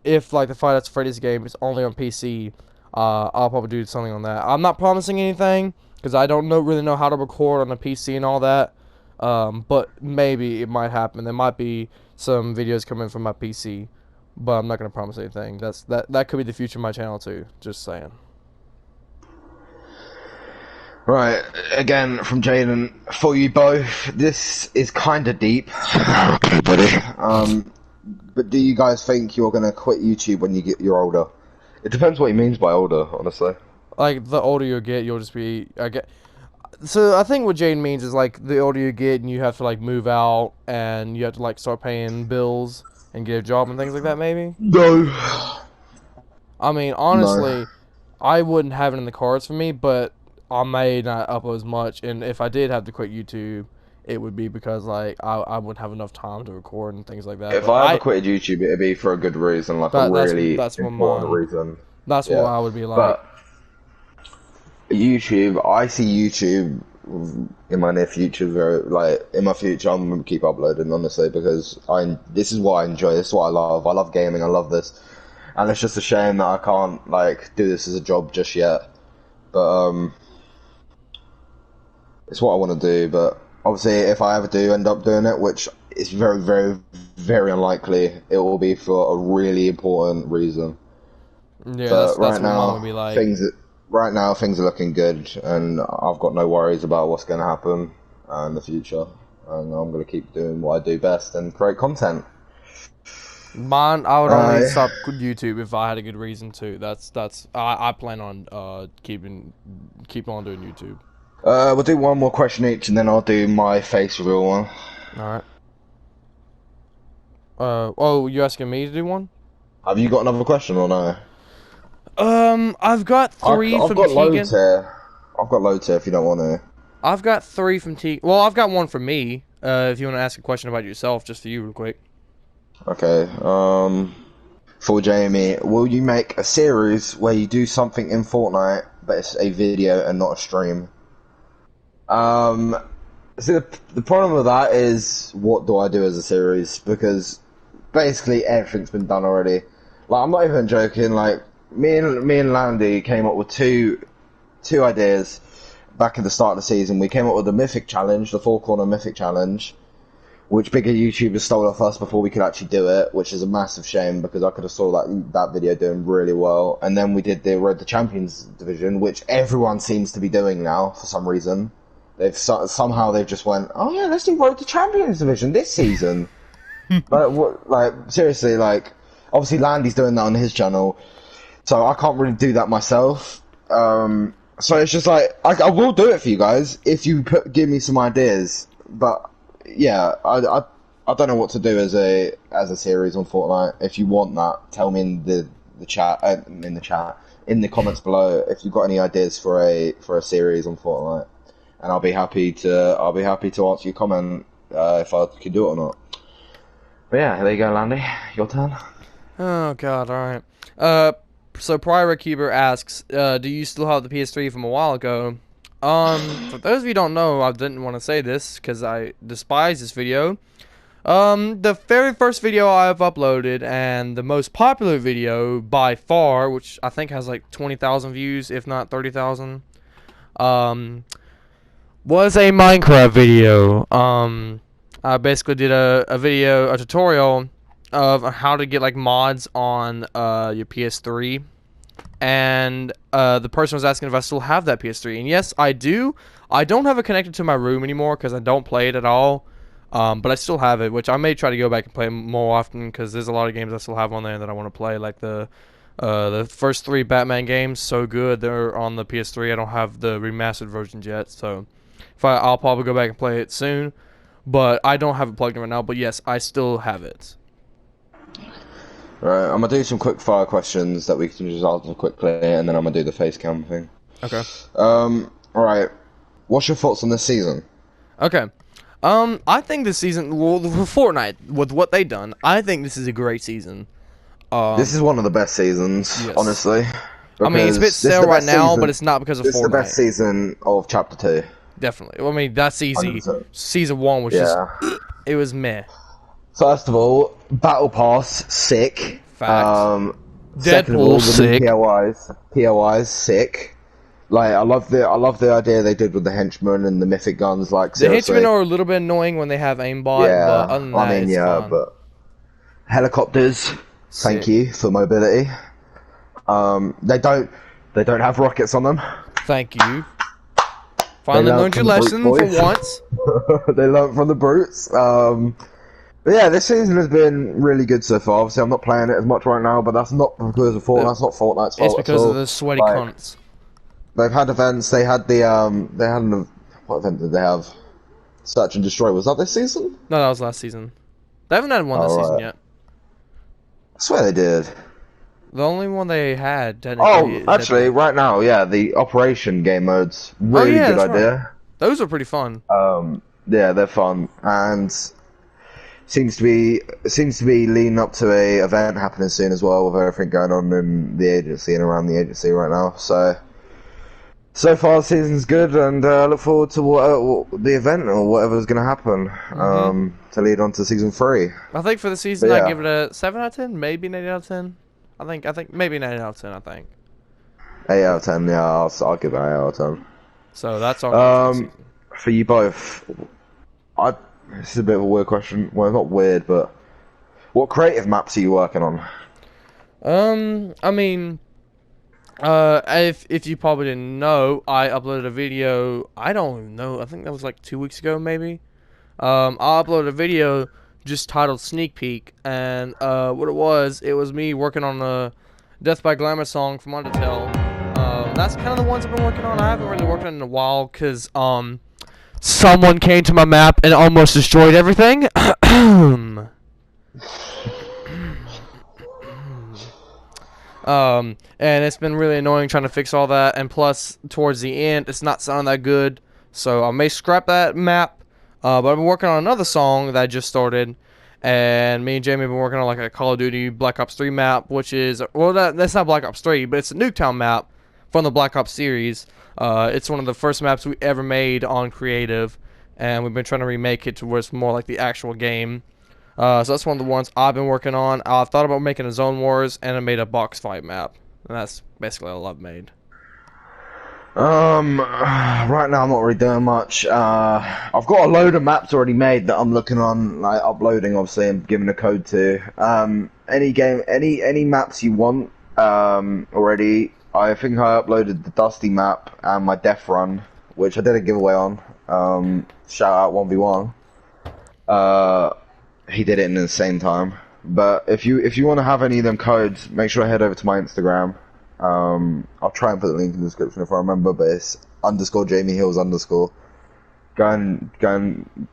if the Five Nights at Freddy's game is only on PC, I'll probably do something on that. I'm not promising anything because I don't really know how to record on a PC and all that. But maybe it might happen. There might be some videos coming from my PC, but I'm not gonna promise anything. That could be the future of my channel too. Just saying. Right, again from Jaden, for you both, this is kind of deep. Okay, buddy. But do you guys think you're gonna quit YouTube when you're older? It depends what he means by older, honestly. Like, the older you get, you'll just be. So I think what Jaden means is the older you get and you have to move out and you have to start paying bills and get a job and things like that. Maybe. No. I mean, honestly, I wouldn't have it in the cards for me, but I may not upload as much, and if I did have to quit YouTube, it would be because I wouldn't have enough time to record and things like that. If I ever quitted YouTube, it'd be for a good reason, a really important reason. That's what I would be like. But YouTube, I see YouTube in my near future. In my future, I'm gonna keep uploading, honestly, because this is what I enjoy. This is what I love. I love gaming. I love this, and it's just a shame that I can't do this as a job just yet. But it's what I want to do. But obviously, if I ever do end up doing it, which is very, very, very unlikely, it will be for a really important reason. Yeah, that's what mine would be like. Right now, things are looking good, and I've got no worries about what's going to happen in the future. And I'm going to keep doing what I do best and create content. Mine, I would only stop YouTube if I had a good reason to. I plan on keeping on doing YouTube. We'll do one more question each, and then I'll do my face reveal one. All right. Oh, you asking me to do one? Have you got another question or no? I've got three from Tegan. Loads here. I've got loads here if you don't want to. I've got three from Tegan. Well, I've got one from me. If you want to ask a question about yourself, just for you real quick. Okay. For Jamie, will you make a series where you do something in Fortnite, but it's a video and not a stream? See, the problem with that is, what do I do as a series? Because basically everything's been done already. I'm not even joking. Me and Landy came up with two ideas, back at the start of the season, we came up with the Mythic Challenge, the Four Corner Mythic Challenge, which bigger YouTubers stole off us before we could actually do it, which is a massive shame because I could have saw that video doing really well. And then we did the Road to Champions division, which everyone seems to be doing now for some reason. Somehow they've just went, oh yeah, let's do Road to Champions division this season. Seriously, obviously Landy's doing that on his channel, so I can't really do that myself. So it's just I will do it for you guys if you give me some ideas, but. Yeah, I don't know what to do as a series on Fortnite. If you want that, tell me in the chat, in the comments below if you've got any ideas for a series on Fortnite, and I'll be happy to answer your comment if I can do it or not. But yeah, there you go, Landy. Your turn. Oh god, all right. So Prior Keeper asks, do you still have the PS3 from a while ago? For those of you who don't know, I didn't want to say this because I despise this video. The very first video I've uploaded and the most popular video by far, which I think has like 20,000 views, if not 30,000, was a Minecraft video. I basically did a tutorial of how to get like mods on your PS3. And the person was asking if I still have that PS3, and yes, I do. I don't have it connected to my room anymore because I don't play it at all, but I still have it, which I may try to go back and play more often because there's a lot of games I still have on there that I want to play, like the first 3 Batman games, so good. They're on the PS3. I don't have the remastered versions yet, so I'll probably go back and play it soon, but I don't have it plugged in right now. But yes, I still have it. Right, I'm gonna do some quick fire questions that we can just answer quickly, and then I'm gonna do the face cam thing. Okay. Alright. What's your thoughts on this season? Okay. I think this season, well, for Fortnite, with what they've done, I think this is a great season. This is one of the best seasons, yes. Honestly. I mean, it's a bit stale right now, but it's not because of Fortnite. This is the best season of Chapter 2. Definitely. I mean, that's easy. 100%. Season 1 was just, it was meh. First of all, Battle Pass, sick. Fact. Second of all, Deadpool, sick. POIs, sick. Like, I love the idea they did with the henchmen and the mythic guns. Like, seriously. The henchmen are a little bit annoying when they have aimbot, but other than that, it's fun. But helicopters, thank you for mobility. They don't have rockets on them. Thank you. Finally learned your lesson for once. They learned from the brutes. But yeah, this season has been really good so far. Obviously, I'm not playing it as much right now, but that's not because of Fortnite. That's not Fortnite's fault. It's because of the sweaty cunts. They've had events. They had what event did they have? Search and Destroy. Was that this season? No, that was last season. They haven't had one this season yet. I swear they did. The only one they had, technically. Oh, actually, right now, yeah, the Operation game modes. Really good idea. Right. Those are pretty fun. Yeah, they're fun, and seems to be leading up to a event happening soon as well, with everything going on in the agency and around the agency right now. So far the season's good, and I look forward to what the event or whatever's going to happen to lead on to season 3. I think for the season I'd give it a 7 out of 10, maybe an 8 out of 10. I think maybe an 8 out of 10. I think 8 out of 10. Yeah, I'll give it 8 out of 10. So that's all. For you both, this is a bit of a weird question. Well, not weird, but what creative maps are you working on? I mean, if you probably didn't know, I uploaded a video. I don't even know. I think that was like 2 weeks ago, maybe. I uploaded a video just titled Sneak Peek, and what it was me working on a Death by Glamour song from Undertale. That's kind of the ones I've been working on. I haven't really worked on it in a while because someone came to my map and almost destroyed everything. And it's been really annoying trying to fix all that, and plus towards the end it's not sounding that good, so I may scrap that map. But I've been working on another song that I just started, and me and Jamie have been working on like a Call of Duty Black Ops 3 map, which is, well, that's not Black Ops 3, but it's a Nuketown map from the Black Ops series. It's one of the first maps we ever made on Creative, and we've been trying to remake it to where it's more like the actual game. So that's one of the ones I've been working on. I've thought about making a Zone Wars, and I made a box fight map, and that's basically all I've made. Right now I'm not really doing much. I've got a load of maps already made that I'm looking on, like uploading, obviously, and giving a code to. Any maps you want, already. I think I uploaded the Dusty map and my Death Run, which I did a giveaway on. Shout out 1v1. He did it in the same time. But if you want to have any of them codes, make sure to head over to my Instagram. I'll try and put the link in the description if I remember, but it's _ Jamie Hills _ Go and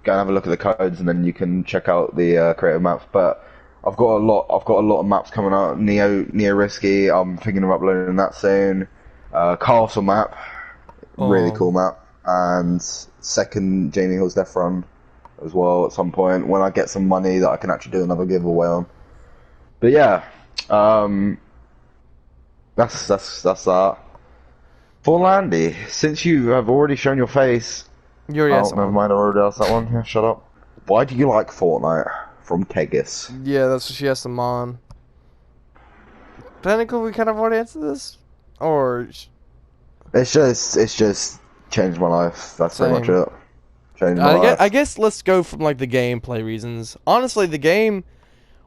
have a look at the codes, and then you can check out the creative maps. But I've got a lot of maps coming out. Neo Risky, I'm thinking of uploading that soon. Castle map, really cool map, and second Jamie Hills Death Run as well at some point when I get some money that I can actually do another giveaway on. But yeah, that's that. For Landy, since you have already shown your face, You already asked never mind, I already asked that one. Yeah, shut up. Why do you like Fortnite? From Tegis. Yeah, that's what she asked them on. Technically, we kind of already answered this, or It's just changed my life. That's pretty much it. Changed my life. I guess let's go from like the gameplay reasons. Honestly, the game,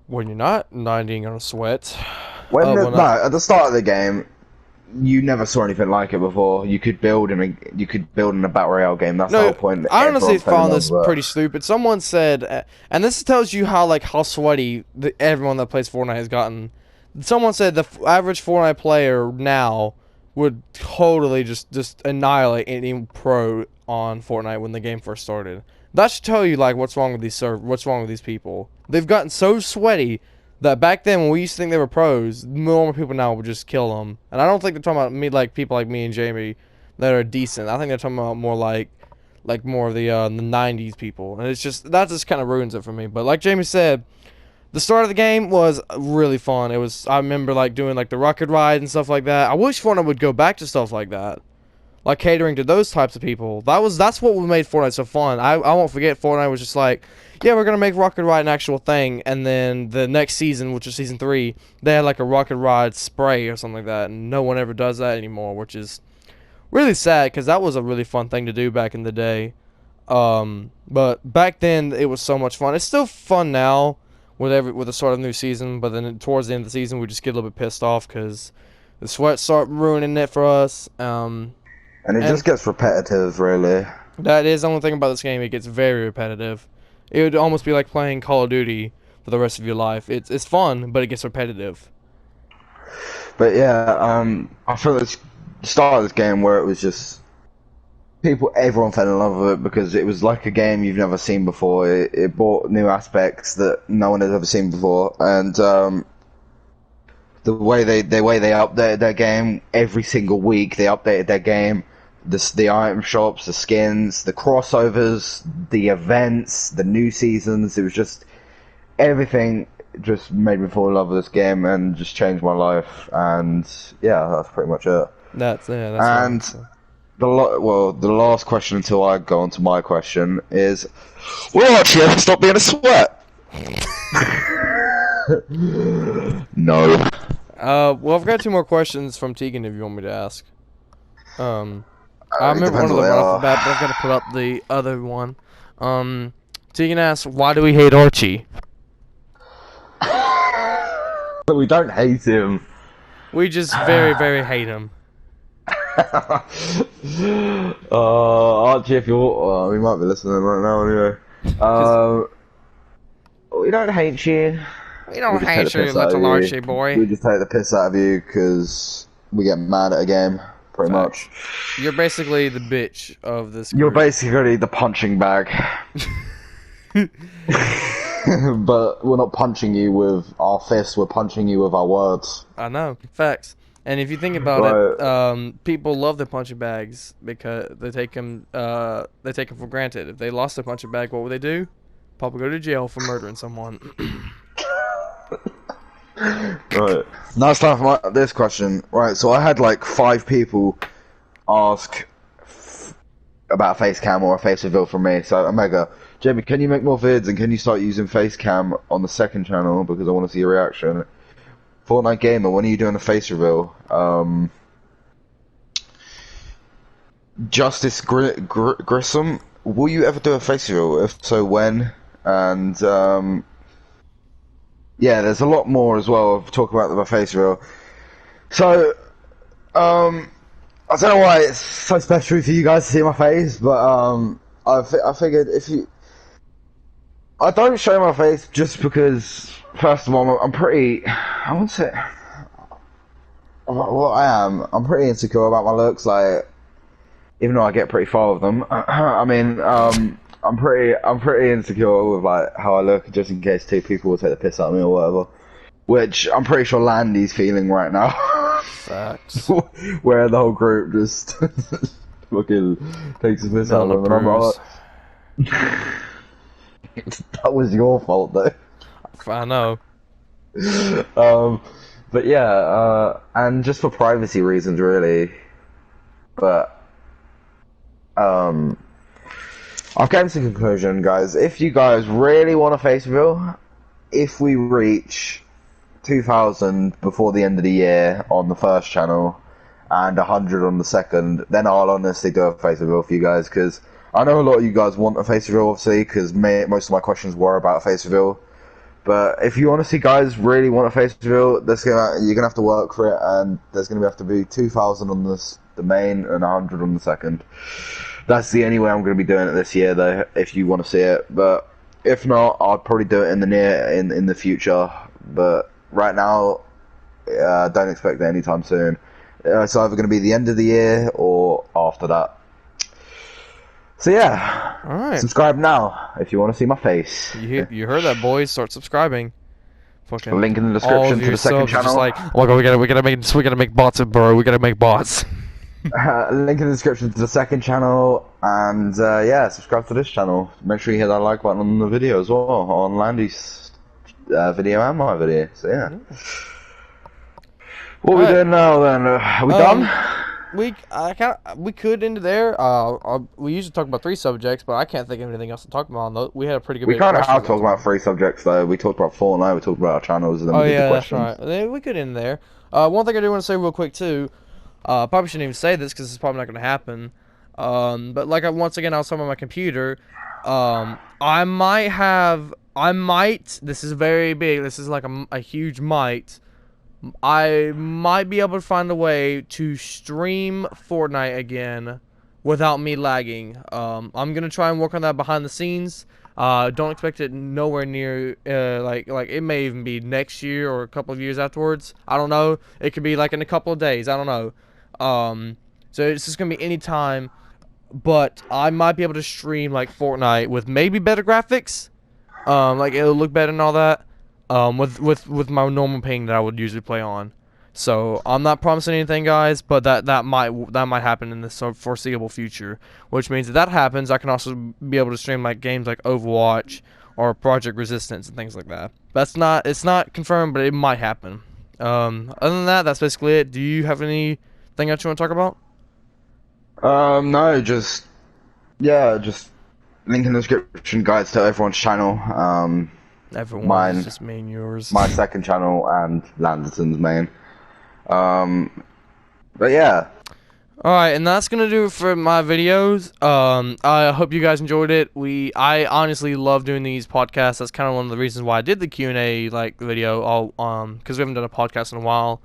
when you're not even gonna sweat. At the start of the game, you never saw anything like it before. You could build in a battle royale game. That's the whole point. I honestly found this pretty stupid. Someone said, and this tells you how sweaty everyone that plays Fortnite has gotten. Someone said the average Fortnite player now would totally just annihilate any pro on Fortnite when the game first started. That should tell you what's wrong with these people. They've gotten so sweaty that back then when we used to think they were pros, normal people now would just kill them. And I don't think they're talking about people like me and Jamie that are decent. I think they're talking about more like more of the 90s people. And that just kind of ruins it for me. But like Jamie said, the start of the game was really fun. I remember doing the rocket ride and stuff like that. I wish Fortnite would go back to stuff like that. Like catering to those types of people. That's what made Fortnite so fun. I won't forget Fortnite was just yeah, we're gonna make Rocket Ride an actual thing, and then the next season, which is season 3, they had a Rocket Ride spray or something like that, and no one ever does that anymore, which is really sad because that was a really fun thing to do back in the day. But back then it was so much fun. It's still fun now with the start of the new season, but then towards the end of the season we just get a little bit pissed off because the sweat start ruining it for us. And it just gets repetitive, really. That is the only thing about this game. It gets very repetitive. It would almost be like playing Call of Duty for the rest of your life. It's fun, but it gets repetitive. But yeah, I feel the start of this game where it was just everyone fell in love with it because it was like a game you've never seen before. It brought new aspects that no one has ever seen before, and the way they updated their game every single week. They updated their game. The item shops, the skins, the crossovers, the events, the new seasons. It was just everything. Just made me fall in love with this game and just changed my life. And yeah, that's pretty much it. That's and the last question until I go on to my question is, will Archie ever stop being a sweat? No. Well, I've got 2 more questions from Tegan if you want me to ask. I remember one of them right off the bat, but I've got to put up the other one. Tegan asks, why do we hate Archie? We don't hate him. We just very, very hate him. Archie, if you're... we might be listening right now anyway. We don't hate you. We don't hate you, little Archie boy. We just take the piss out of you because we get mad at a game. Pretty much. You're basically the bitch of this group. You're basically the punching bag. But we're not punching you with our fists, we're punching you with our words. I know. Facts. And if you think about it, people love their punching bags because they take them for granted. If they lost their punching bag, what would they do? Probably go to jail for murdering someone. Right. Now it's time for this question. Right, so I had 5 people ask about face cam or a face reveal from me. So Omega, Jamie, can you make more vids and can you start using face cam on the second channel because I want to see your reaction? Fortnite Gamer, when are you doing a face reveal? Justice Grissom, will you ever do a face reveal? If so, when? And yeah, there's a lot more as well of talk about the face reveal. So, I don't know why it's so special for you guys to see my face, but I figured if you, I don't show my face just because, first of all, I'm pretty, I wouldn't say, what I am, I'm pretty insecure about my looks, like, even though I get pretty far with them. I mean, I'm pretty insecure with like how I look, just in case two people will take the piss out of me or whatever. Which I'm pretty sure Landy's feeling right now. Facts. Where the whole group just fucking takes the piss out of him, and I'm like, that was your fault though. I know. But yeah, and just for privacy reasons, really. But I've came to the conclusion, guys. If you guys really want a face reveal, if we reach 2,000 before the end of the year on the first channel and 100 on the second, then I'll honestly do a face reveal for you guys, because I know a lot of you guys want a face reveal, obviously, because most of my questions were about a face reveal. But if you honestly, guys, really want a face reveal, you're gonna have to work for it, and there's gonna have to be 2,000 on the main and 100 on the second. That's the only way I'm gonna be doing it this year, though. If you want to see it, but if not, I'll probably do it in the future. But right now, don't expect it anytime soon. It's either gonna be the end of the year or after that. So yeah, All right. Subscribe now if you want to see my face. You heard that, boys? Start subscribing. Fucking link in the description to the second channel. Just like, oh my god, we gotta make bots, bro. We gotta make bots. Link in the description to the second channel, and yeah, subscribe to this channel. Make sure you hit that like button on the video as well, on Landy's video and my video. So yeah. What are we doing now then? Are we done? We could end there. We usually talk about 3 subjects, but I can't think of anything else to talk about. Though we had a pretty good. We kind of have talked about 3 subjects though. We talked about Fortnite, we talked about our channels, and then we did the questions. That's right. We could end there. One thing I do want to say real quick too. Probably shouldn't even say this because it's probably not going to happen. But like once again, I was talking about my computer. I might. This is very big. This is like a huge might. I might be able to find a way to stream Fortnite again without me lagging. I'm gonna try and work on that behind the scenes. Don't expect it nowhere near like it may even be next year or a couple of years afterwards. I don't know. It could be like in a couple of days. I don't know. So it's just gonna be any time. But I might be able to stream like Fortnite with maybe better graphics. Like it'll look better and all that. With my normal ping that I would usually play on. So I'm not promising anything, guys, but that might happen in the foreseeable future. Which means if that happens, I can also be able to stream like games like Overwatch or Project Resistance and things like that. It's not confirmed, but it might happen. Other than that, that's basically it. Do you have anything else you want to talk about? No, just link in the description, guys, to everyone's channel. Everyone's just me and yours. My second channel and Landerson's main. But yeah. Alright, and that's gonna do it for my videos. I hope you guys enjoyed it. I honestly love doing these podcasts. That's kind of one of the reasons why I did the Q&A video. Because we haven't done a podcast in a while.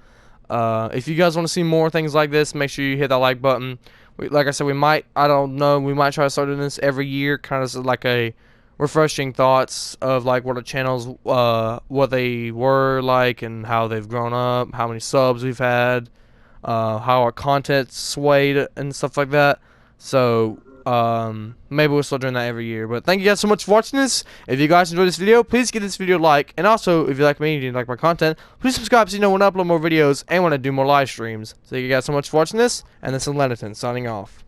If you guys want to see more things like this, make sure you hit that like button. Like I said, we might try to start doing this every year, kind of like a refreshing thoughts of like what our channels what they were like and how they've grown up, how many subs we've had, how our content swayed and stuff like that. So maybe we'll start doing that every year. But thank you guys so much for watching this. If you guys enjoyed this video, please give this video a like, and also if you like me and you like my content, please subscribe so you know when I upload more videos and when I do more live streams. So thank you guys so much for watching this, and this is Lenderton signing off.